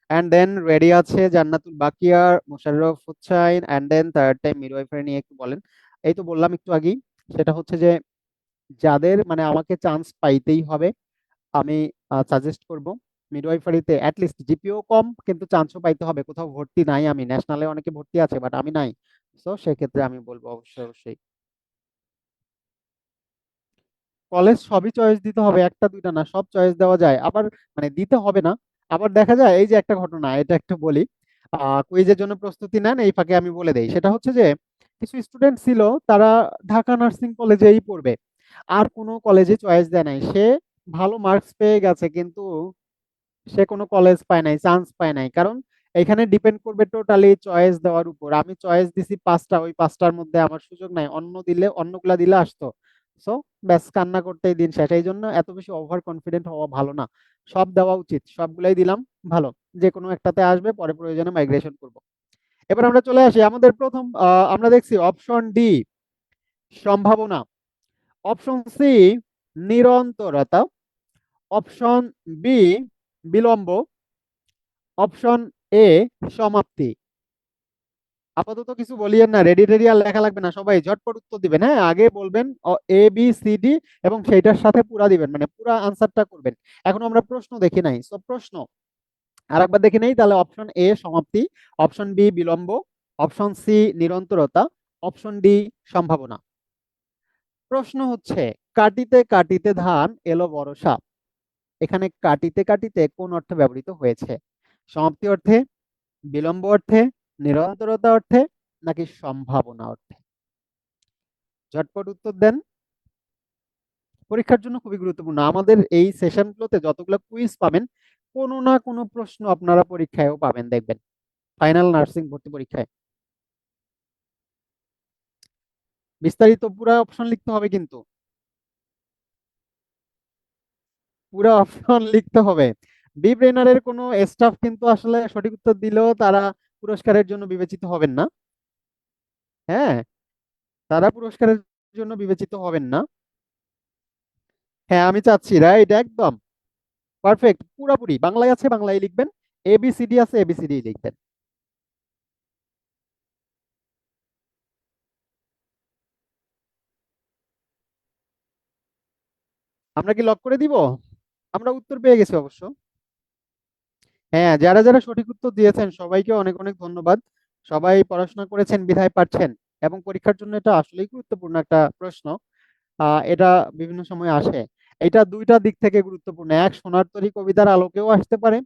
and then ready আছে Jannatul Bakiyar, Mosharraf Hussain, and then third time midwifery নিয়ে একটু বলেন। এই তো বললাম একটু আগেই, সেটা হচ্ছে যে যাদের মানে আমাকে চান্স পাইতেই হবে, আমি সাজেস্ট করব মিডওয়াইফারিতে অ্যাটলিস্ট জিপিও কম কিন্তু চান্সও পাইতে হবে। কোথাও ভর্তি নাই, আমি ন্যাশনালে অনেকে ভর্তি আছে বাট আমি নাই। তো সেক্ষেত্রে আমি বলবো অবশ্যই অবশ্যই কলেজ সবই চয়েস দিতে হবে, একটা দুইটা না, সব চয়েস দেওয়া যায়। আবার মানে দিতে হবে না, আবার দেখা যায় এই যে একটা ঘটনা, এটা একটু বলি। কুইজের জন্য প্রস্তুতি নেন, এই ফাঁকে আমি বলে দেই। সেটা হচ্ছে যে কিছু স্টুডেন্ট ছিল, তারা ঢাকা নার্সিং কলেজেই পড়বে, আর কোনো কলেজে চয়েস দেয় নাই। সে ভালো মার্কস পেয়ে গেছে কিন্তু সে কোনো কলেজ পায় নাই, চান্স পায় নাই। কারণ এখানে ডিপেন্ড করবে টোটালি চয়েস দেওয়ার উপর। আমি চয়েস দিছি 5টা, ওই 5টার মধ্যে আমার সুযোগ নাই, অন্যগুলা দিলে আসতো। সো ব্যাস, কান্না করতেই দিন শেষ। এই জন্য এত বেশি ওভার কনফিডেন্ট হওয়া ভালো না, সব দেওয়া উচিত। সবগুলাই দিলাম ভালো, যে কোনো একটাতে আসবে, পরে প্রয়োজনে মাইগ্রেশন করব। এবার আমরা চলে আসি আমাদের প্রথম, আমরা দেখছি অপশন ডি সম্ভাবনা, অপশন সি নিরন্তরতা, অপশন বি বিলম্ব, অপশন এ সমাপ্তি। আপাতত কিছু বলিয়েন না, রেডি রেডি আর লেখা লাগবে না, সবাই ঝটপট উত্তর দিবেন। হ্যাঁ, আগে বলবেন এ বি সি ডি এবং সেইটার সাথে পুরা দিবেন, মানে পুরা আনসারটা করবেন। এখন আমরা প্রশ্ন দেখি নাই, সব প্রশ্ন আরেকবার দেখে নেই তাহলে। অপশন এ সমাপ্তি, অপশন বি বিলম্ব, অপশন সি নিরন্তরতা, অপশন ডি সম্ভাবনা। প্রশ্ন হচ্ছে, কাটিতে কাটিতে ধান এলো বর্ষা, এখানে কাটিতে কাটিতে কোন অর্থে ব্যবহৃত হয়েছে? সমাপ্তি অর্থে, বিলম্ব অর্থে, নিরন্তরতা অর্থে, নাকি সম্ভাবনা অর্থে? ঝটপট উত্তর দেন। পরীক্ষার জন্য খুবই গুরুত্বপূর্ণ। আমাদের এই সেশনগুলোতে যতগুলো কুইজ পাবেন, কোনো না কোনো প্রশ্ন আপনারা পরীক্ষায়ও পাবেন দেখবেন, ফাইনাল নার্সিং ভর্তি পরীক্ষায়। বিস্তারিত পুরা অপশন লিখতে হবে কিন্তু, পুরা অপশন লিখতে হবে। বি ব্রেনারের কোনো স্টাফ কিন্তু আসলে সঠিক উত্তর দিলেও তারা পুরস্কারের জন্য বিবেচিত হবেন না। হ্যাঁ, তারা পুরস্কারের জন্য বিবেচিত হবেন না। হ্যাঁ, আমি চাচ্ছি, রাইট, একদম পারফেক্ট, পুরাপুরি বাংলায় আছে বাংলায় লিখবেন, এবিসিডি আছে এবিসিডি লিখবেন। আমরা কি লক করে দিব? আমরা উত্তর পেয়ে গেছি অবশ্য। হ্যাঁ, যারা যারা সঠিক উত্তর দিয়েছেন সবাইকে অনেক অনেক ধন্যবাদ। সবাই পড়াশোনা করেছেন বিধায় পারছেন, এবং পরীক্ষার জন্য এটা আসলেই গুরুত্বপূর্ণ একটা প্রশ্ন। এটা বিভিন্ন সময় আসে। এটা দুইটা দিক থেকে গুরুত্বপূর্ণ, এক সোনার তরী কবিতার আলোকেও আসতে পারে,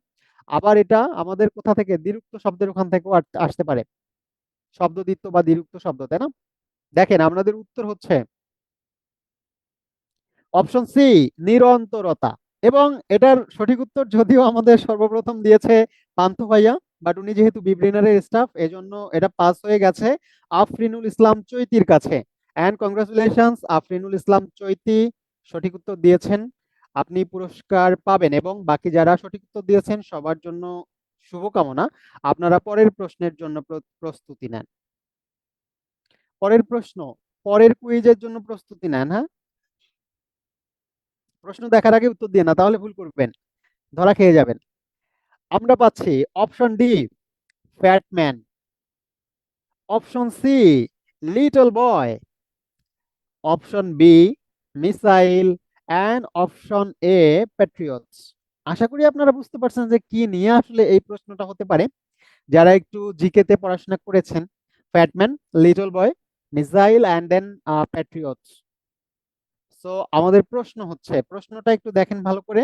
আবার এটা আমাদের কোথা থেকে দ্বিরুক্ত শব্দের ওখান থেকেও আসতে পারে, শব্দদ্বিত্ব বা দ্বিরুক্ত শব্দ, তাই না? দেখেন আমাদের উত্তর হচ্ছে অপশন সি নিরন্তরতা। এবং এটার সঠিক উত্তর যদিও আমাদের সর্বপ্রথম দিয়েছে পান্থ ভাইয়া, বাট উনি যেহেতু বিব্রেনারের স্টাফ এজন্য এটা পাস হয়ে গেছে আফরিনুল ইসলাম চৈতির কাছে। অ্যান্ড কংগ্রাচুলেশনস, আফরিনুল ইসলাম চৈতি সঠিক উত্তর দিয়েছেন। আপনি পুরস্কার পাবেন এবং বাকি যারা সঠিক উত্তর দিয়েছেন সবার জন্য শুভকামনা। আপনারা পরের প্রশ্নের জন্য প্রস্তুতি নেন। পরের প্রশ্ন, পরের কুইজের জন্য প্রস্তুতি নেন। হ্যাঁ, প্রশ্ন দেখার আগে উত্তর দিয়ে না, তাহলে ভুল করবেন, ধরা খেয়ে যাবেন। আমরা পাচ্ছি option D Fat Man, option C Little Boy, option B missile, and option A Patriots. আশা করি আপনারা বুঝতে পারছেন যে কি নিয়ে আসলে এই প্রশ্নটা হতে পারে। যারা একটু জিকে তে পড়াশোনা করেছেন, Fat Man, Little Boy, missile and then Patriots. So আমাদের প্রশ্ন হচ্ছে, প্রশ্নটা একটু দেখেন ভালো করে।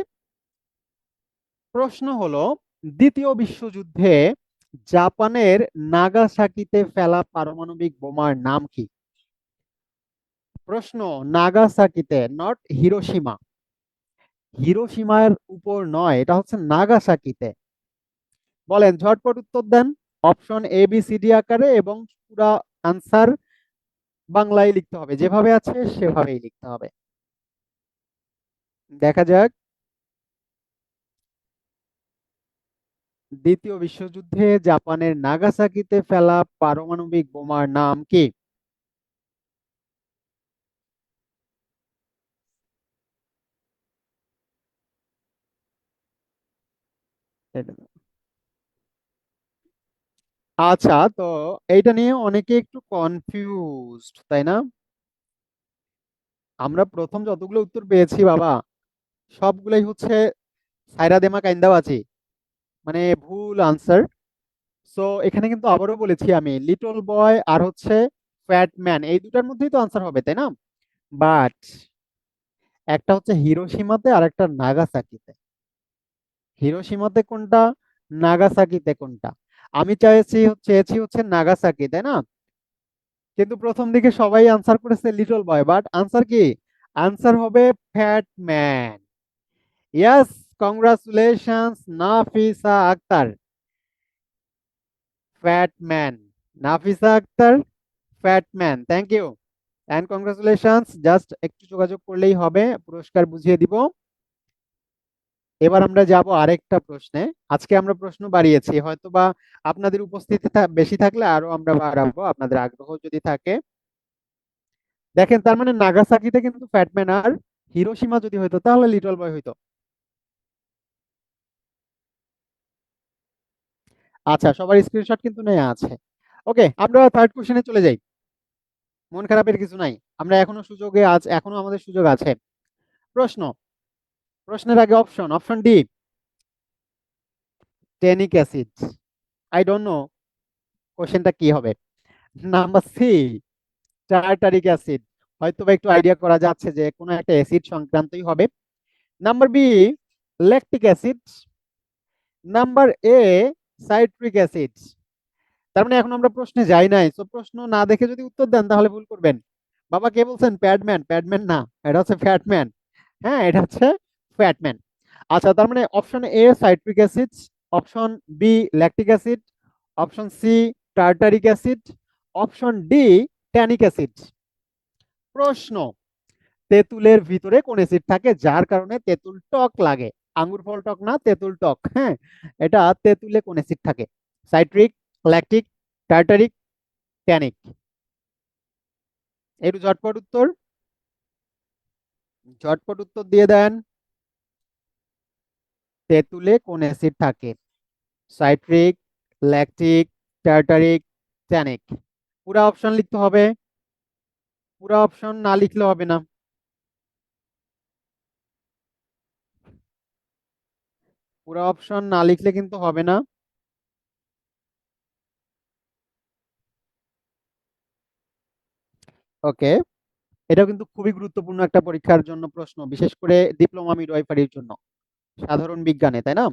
প্রশ্ন হলো, দ্বিতীয় বিশ্বযুদ্ধে জাপানের নাগাসাকিতে ফেলা পারমাণবিক বোমার নাম কি? প্রশ্ন, নাগাসাকিতে, নট হিরোশিমা। হিরোশিমার উপর নয়, এটা হচ্ছে নাগাসাকিতে। বলেন, ঝটপট উত্তর দেন। Option A B C D আকারে, এবং পুরা আনসার বাংলায় লিখতে হবে, যেভাবে আছে সেভাবেই লিখতে হবে। দেখা যাক। দ্বিতীয় বিশ্বযুদ্ধে জাপানের নাগাসাকিতে ফেলা পারমাণবিক বোমার নাম কি? আচ্ছা, তো এইটা নিয়ে অনেকে একটু কনফিউজড, তাই না? আমরা প্রথম যতগুলো উত্তর পেয়েছি বাবা, সবগুলাই হচ্ছে সাইরা দেমা কাইন্দাবাজি, মানে ভুল আনসার। সো এখানে কিন্তু আবারও বলেছি আমি, লিটল বয় আর হচ্ছে ফ্যাট ম্যান, এই দুটার মধ্যেই তো আনসার হবে, তাই না? বাট একটা হচ্ছে হিরোশিমাতে আর একটা নাগাসাকিতে। হিরোশিমাতে কোনটা, নাগাসাকিতে কোনটা? আমি চেয়েছি হচ্ছে নাগাসাকি, তাই না? কিন্তু প্রথম দিকে সবাই আনসার করেছে লিটল বয়, বাট আনসার কি? আনসার হবে Fat Man. Yes, congratulations Nafisa Akter, Fat Man. Nafisa Akter, Fat Man, thank you and congratulations. Just একটু যোগাযোগ করলেই হবে, পুরস্কার বুঝিয়ে দিব। এবার আমরা যাব আরেকটা প্রশ্নে। আজকে আমরা প্রশ্ন বাড়িয়েছি, হয়তোবা আপনাদের উপস্থিতি বেশি থাকলে আরো আমরা বাড়াবো, আপনাদের আগ্রহ যদি থাকে। দেখেন, তার মানে নাগাসাকিতে কিন্তু ফ্যাটম্যান, আর হিরোশিমা যদি হইতো তাহলে লিটল বয় হইতো। আচ্ছা, সবার স্ক্রিনশট কিন্তু নেওয়া আছে। ওকে, আমরা থার্ড কোশ্চেনে চলে যাই। মন খারাপের কিছু নাই, আমরা এখনো সুযোগে আছে, এখনো আমাদের সুযোগ আছে। প্রশ্ন, প্রশ্নের আগে option, option D tannic acid. I don't know কোশ্চেনটা কি হবে। নাম্বার সি টার্টারিক অ্যাসিড, হয়তো বা একটু আইডিয়া করা যাচ্ছে যে কোনো একটা অ্যাসিড সংক্রান্তই হবে। Number B lactic acid, number A citric acid. তার মানে এখন আমরা প্রশ্নে যাই নাই, তো প্রশ্ন না দেখে যদি উত্তর দেন তাহলে ভুল করবেন। বাবা, কে বলছেন প্যাডম্যান? প্যাডম্যান না, এটা হচ্ছে ফ্যাটম্যান। হ্যাঁ, এটা হচ্ছে ফ্যাটম্যান। আচ্ছা, তার মানে option A citric acid, option B lactic acid, option C tartaric acid, option D tannic acid. প্রশ্ন, তেঁতুলের ভিতরে কোন অ্যাসিড থাকে যার কারণে তেঁতুল টক লাগে? আঙ্গুর ফল টক না, তেঁতুল টক। হ্যাঁ, এটা তেঁতুলে কোন অ্যাসিড থাকে? Citric, lactic, tartaric, tannic. একটু ঝটপট উত্তর, ঝটপট উত্তর দিয়ে দেন। তেঁতুলে কোন অ্যাসিড থাকে? Citric, lactic, tartaric, tannic. পুরো অপশন লিখতে হবে, পুরো অপশন না লিখলে হবে না। পুরো অপশন না লিখলে কিন্তু হবে না। ওকে, এটা কিন্তু খুবই গুরুত্বপূর্ণ একটা পরীক্ষার জন্য প্রশ্ন, বিশেষ করে ডিপ্লোমা মিডওয়াইফারির জন্য, সাধারণ বিজ্ঞানে, তাই না?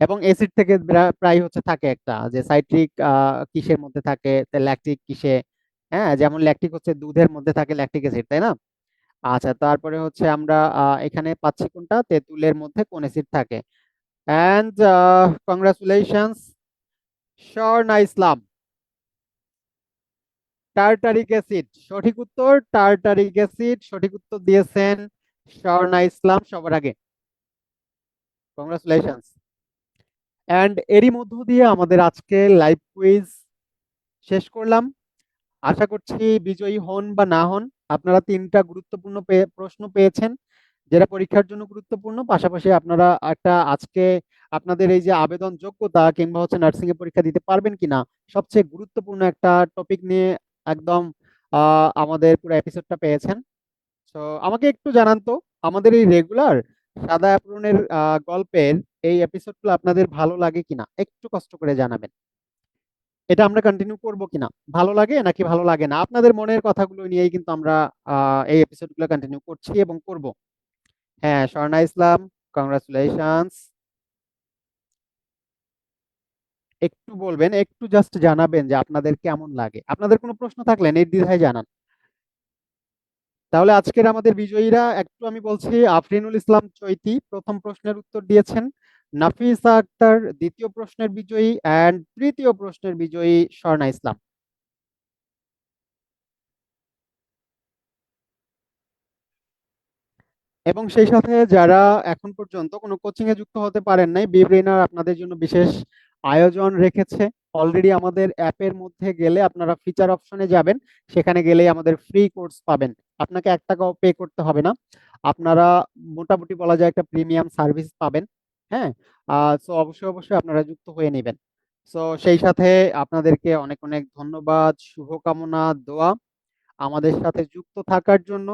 এবং এসিড থেকে প্রায় হচ্ছে থাকে একটা, যে সাইট্রিক কিসের মধ্যে থাকে, ল্যাকটিক কিসে। হ্যাঁ, যেমন ল্যাকটিক হচ্ছে দুধের মধ্যে থাকে ল্যাকটিক অ্যাসিড, তাই না? আচ্ছা, তারপরে হচ্ছে আমরা এখানে পাচ্ছি কোনটা, তেঁতুলের মধ্যে কোন অ্যাসিড থাকে। And congratulations Swarna Islam, tartaric acid সঠিক উত্তর। টার্টারিক অ্যাসিড সঠিক উত্তর দিয়েছেন স্বর্ণা ইসলাম সবার আগে। কংগ্রাচুলেশনস। অ্যান্ড এরই মধ্য দিয়ে আমাদের আজকে লাইভ কুইজ শেষ করলাম। আশা করছি বিজয়ী হন বা না হন, আপনারা তিনটা গুরুত্বপূর্ণ প্রশ্ন পেয়েছেন, যেটা পরীক্ষার জন্য গুরুত্বপূর্ণ। পাশাপাশি আপনারা একটা আজকে আপনাদের এই যে আবেদন যোগ্যতা কিংবা হচ্ছে নার্সিং এ পরীক্ষা দিতে পারবেন কিনা সবচেয়ে গুরুত্বপূর্ণ একটা টপিক নিয়ে একদম আমাদের পুরো এপিসোডটা পেয়েছেন। তো আমাকে একটু জানান তো, আমাদের এই রেগুলার সাদা অ্যাপ্রনের গল্পের এই এপিসোডগুলো আপনাদের ভালো লাগে কিনা একটু কষ্ট করে জানাবেন। এটা আমরা কন্টিনিউ করব কিনা, ভালো লাগে নাকি ভালো লাগে না, আপনাদের মনের কথাগুলো নিয়েই কিন্তু আমরা এই এপিসোডগুলো কন্টিনিউ করছি এবং করব। হ্যাঁ, স্বর্ণা ইসলাম, কংগ্রাচুলেশনস। একটু বলবেন, একটু জাস্ট জানাবেন যে আপনাদের কেমন লাগে। আপনাদের কোনো প্রশ্ন থাকলে নির্দ্বিধায় জানান। তাহলে আজকের আমাদের বিজয়ীরা একটু আমি বলছি, আফরিনুল ইসলাম চৈতি প্রথম প্রশ্নের উত্তর দিয়েছেন, নাফিসা আক্তার দ্বিতীয় প্রশ্নের বিজয়ী, অ্যান্ড তৃতীয় প্রশ্নের বিজয়ী স্বর্ণা ইসলাম। এবং সেই সাথে যারা এখন পর্যন্ত কোনো কোচিং এ যুক্ত হতে পারেন নাই, বি ব্রেইনার আপনাদের জন্য বিশেষ আয়োজন রেখেছে। অলরেডি আমাদের অ্যাপের মধ্যে গেলে আপনারা ফিচার অপশনে যাবেন, সেখানে গেলেই আমাদের ফ্রি কোর্স পাবেন। আপনাকে 1 টাকাও পে করতে হবে না। আপনারা মোটামুটি বলা যায় একটা প্রিমিয়াম সার্ভিস পাবেন। হ্যাঁ, সো অবশ্যই অবশ্যই আপনারা যুক্ত হয়ে নেবেন। সো সেই সাথে আপনাদেরকে অনেক অনেক ধন্যবাদ, শুভকামনা, দোয়া আমাদের সাথে যুক্ত থাকার জন্য।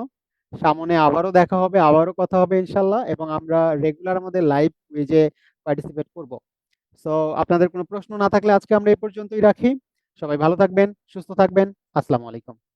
সামনে আবারও দেখা হবে, আবারও কথা হবে ইনশাল্লাহ, এবং আমরা রেগুলার আমাদের লাইভ কুইজে পার্টিসিপেট করব। সো আপনাদের কোনো প্রশ্ন না থাকলে আজকে আমরা এই পর্যন্তই রাখি। সবাই ভালো থাকবেন, সুস্থ থাকবেন। আসসালামু আলাইকুম।